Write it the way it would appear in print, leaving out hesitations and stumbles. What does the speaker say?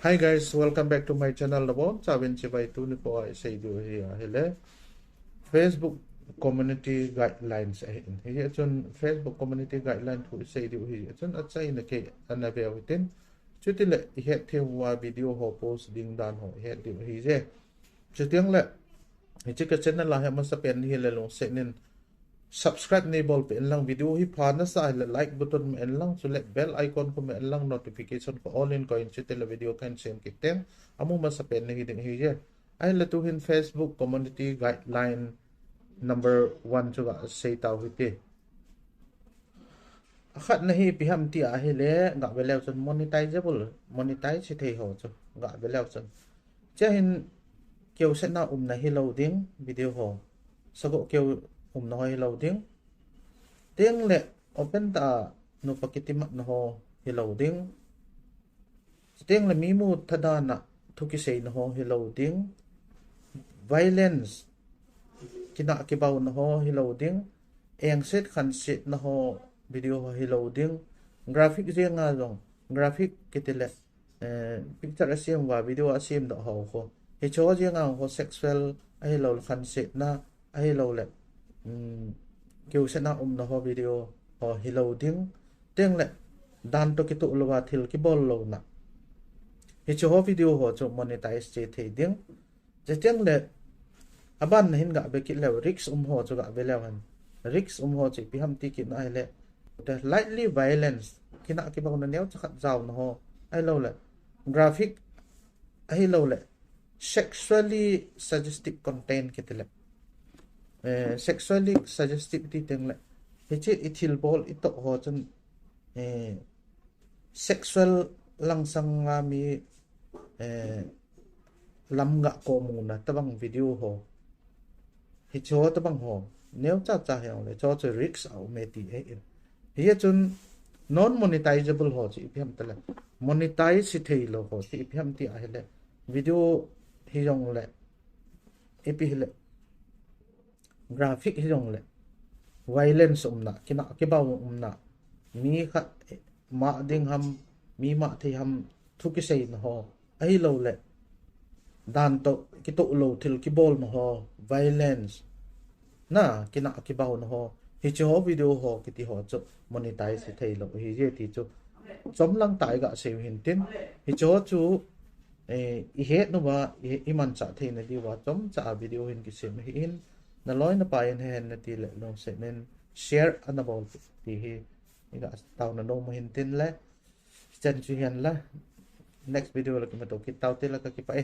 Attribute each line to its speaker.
Speaker 1: Hi guys, welcome back to my channel. Nabo sabin si bay tu ni po ay say do here hele Facebook community guidelines ay hiya chun Facebook community guideline tu say do hiya chun at say na ke anabe witin chutile he the wa video ho post ding dan ho he di hi je chutiang le hi chi ka channel la ha ma sa pen hi le long se nin subscribe ni bol pe lang video hi phana sa like button me lang so let bell icon ko me lang notification ko all in ko in chitela video kan sem kitem amu ma sa pen hi ding hi je ai la tu hin Facebook community guideline number 1 chu ga sei taw hi te akhat na hi piham ti a hi le ga belew chon monetizable monetize si thei ho chu ga belew chon che hin kêu sẽ na na hi loading video ho sago kêu nói loading tiếng lệ open ta no pakitima no ho hi loading tiếng là mi mu thada na thuki sei no ho hi loading violence kina ki baw no ho hi loading eng set khan set no ho video ho hi loading graphic riêng nga rong graphic kitile picture asim wa video asim do ho ho hi cho riêng nga ho sexual ai lo khan set na ai lo le kêu sẽ na nó ho video ho hello tiếng lệ dan to cái tụ lova thil cái bol lo na hi cho ho video ho cho monetize che thei ding che tiếng lệ aban hin ga be ki le risk ho cho ga be le han risk ho che pi ham ti ki na le the lightly violence kina ki bang na neu chakhat jaw no ho ai lo le graphic ai lo le sexually suggestive content ki le sexually suggestivity tiếng lại thế chứ ethil ball ít tụ ho chân sexual lang sang nga mi lam ngạ ko mu na tabang video ho hi cho tabang ho nếu cha cha heo le cho risk au me ti hi chun non monetizable ho chi phem tala monetize si thei lo ho ti phem ti a hele video hi jong le epi hele graphic hi jong le violence na kina ke baw na mi khat ma ding ham mi ma thi ham thu ki sei no ho ai lo le dan to ki to lo thil ki bol no ho violence na kina ke baw no ho hi cho video ho ki ti ho cho monetize thei lo hi je ti cho chom lang tai ga se hin tin hi cho chu i he no ba i man cha thei na di wa chom cha video hin ki sem hi in na loi na pain hen na ti le long se nen share anabol ti hi ga taw na no mo hin tin le chen chu hian la next video la ki ma to ki taw te la ka ki pa